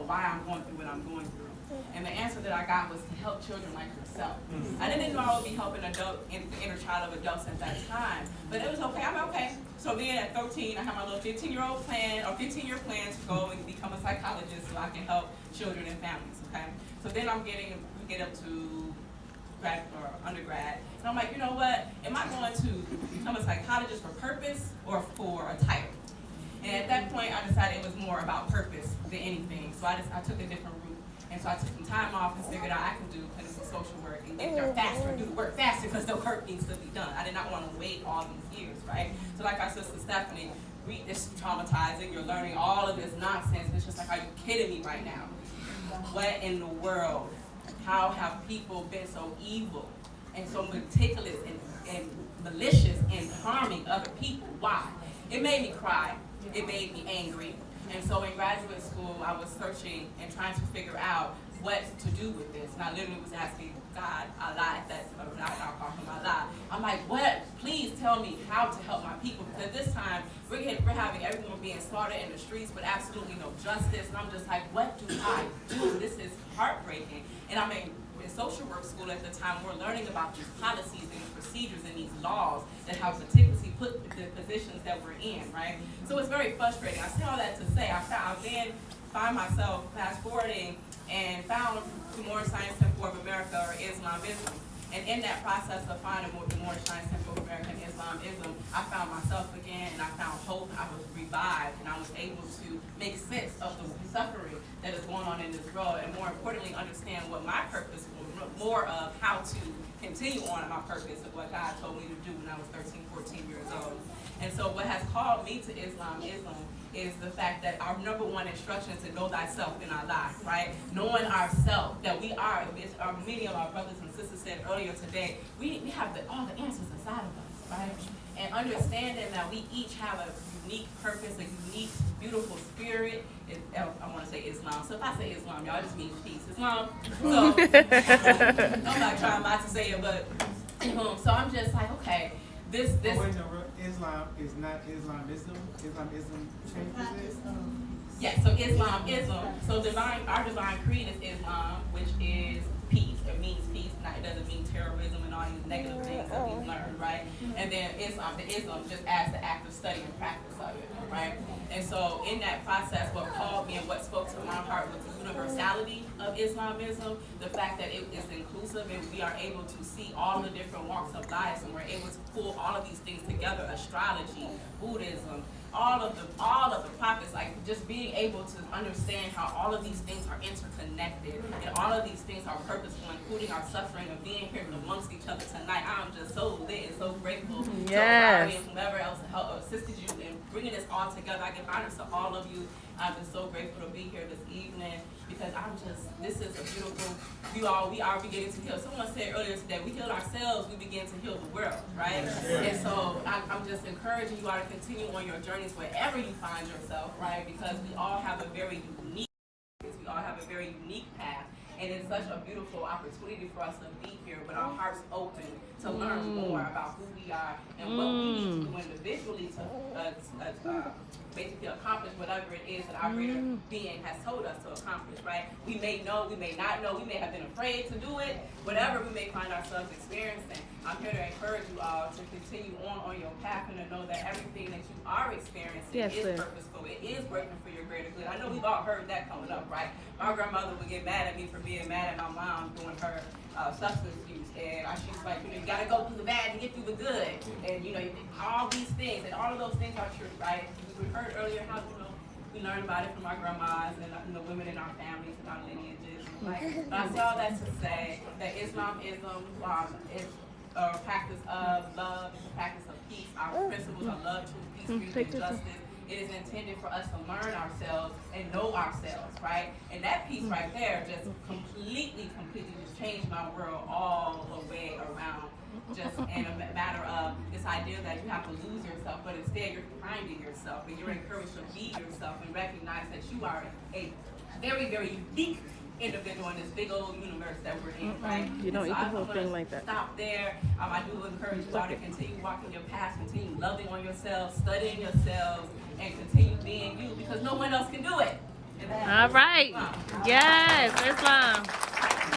why I'm going through what I'm going through. And the answer that I got was to help children like yourself. I didn't know I would be helping the inner child of adults at that time, but it was okay. I'm okay. So then at 13, I had my little 15-year-old plan, or 15-year plan to go and become a psychologist so I can help children and families. Okay. So then we get up to grad or undergrad, and I'm like, you know what? Am I going to become a psychologist for purpose or for a title? And at that point, I decided it was more about purpose than anything. So I took a different route. And so I took some time off and figured out I can do clinical social work and get there faster, do the work faster because the work needs to be done. I did not want to wait all these years, right? So like our sister Stephanie, this is traumatizing. You're learning all of this nonsense. It's just like, are you kidding me right now? What in the world? How have people been so evil and so meticulous and malicious in harming other people? Why? It made me cry. It made me angry. And so in graduate school, I was searching and trying to figure out what to do with this. And I literally was asking God, Allah, I'll call him Allah. I'm like, what? Please tell me how to help my people. Because this time, we're having everyone being slaughtered in the streets with absolutely no justice. And I'm just like, what do I do? This is heartbreaking. And I'm in social work school at the time, we're learning about these policies and these procedures and these laws that have meticulously put the positions that we're in, right? So it's very frustrating. I say all that to say, I then find myself fast forwarding and found the Moorish Science Temple of America, or Islamism. And in that process of finding the Moorish Science Temple of America and Islamism, I found myself again, and I found hope. I was revived, and I was able to make sense of the suffering that is going on in this world, and more importantly, understand what my purpose was, more of how to continue on in my purpose of what God told me to do when I was 13, 14 years old. And so what has called me to Islamism is the fact that our number one instruction is to know thyself in our life, right? Knowing ourselves, that we are, many of our brothers and sisters said earlier today, we have all the answers inside of us, right? And understanding that we each have a unique purpose, a unique, beautiful spirit. I want to say Islam. So if I say Islam, y'all just mean peace. Islam. So I'm not trying not to say it, but so I'm just like, okay, this. Oh, wait, no, Islam is not Islamism. Islamism changes it. Yes, so Islamism. So our divine creed is Islam, which is peace. It means peace. It doesn't mean terrorism and all these negative things that we've learned, right? And then Islam just as the act of study and practice of it, right? And so in that process, what called me and what spoke to my heart was the universality of Islamism, the fact that it is inclusive and we are able to see all the different walks of life, and we're able to pull all of these things together: astrology, Buddhism, all of the prophets, like just being able to understand how all of these things are interconnected and all of these things are purposeful, including our suffering of being here amongst each other tonight. I'm just so lit and so grateful to Ari and whomever else assisted you in bringing this all together. I give honor to all of you. I'm just so grateful to be here this evening because this is a beautiful, we are beginning to heal. Someone said earlier today, we heal ourselves, we begin to heal the world, right? And so I'm just encouraging you all to continue on your journeys wherever you find yourself, right? Because we all have a very unique path. And it's such a beautiful opportunity for us to be here with our hearts open to learn more about who we are and what we need to do individually to basically accomplish whatever it is that our greater being has told us to accomplish, right? We may know, we may not know, we may have been afraid to do it, whatever we may find ourselves experiencing. I'm here to encourage you all to continue on your path and to know that everything that you are experiencing is purposeful. It is working for your greater good. I know we've all heard that coming up, right? My grandmother would get mad at me for being mad at my mom doing her substance use, and she's like, you gotta go through the bad to get through the good, and all these things, and all of those things are true, right? We heard earlier how we learned about it from our grandmas and the women in our families and our lineages. Right? But I say all that to say that Islamism is a practice of love, it's a practice of peace. Our principles are love, truth, peace, freedom, and justice. It is intended for us to learn ourselves and know ourselves, right? And that piece right there just completely just changed my world all the way around. Just in a matter of this idea that you have to lose yourself, but instead you're finding yourself and you're encouraged to be yourself and recognize that you are a very, very unique individual in this big old universe that we're in, right? You don't eat the whole thing like that. Stop there. I do encourage you all to continue walking your path, continue loving on yourselves, studying yourselves, and continue being you because no one else can do it. All right. Yes, Islam.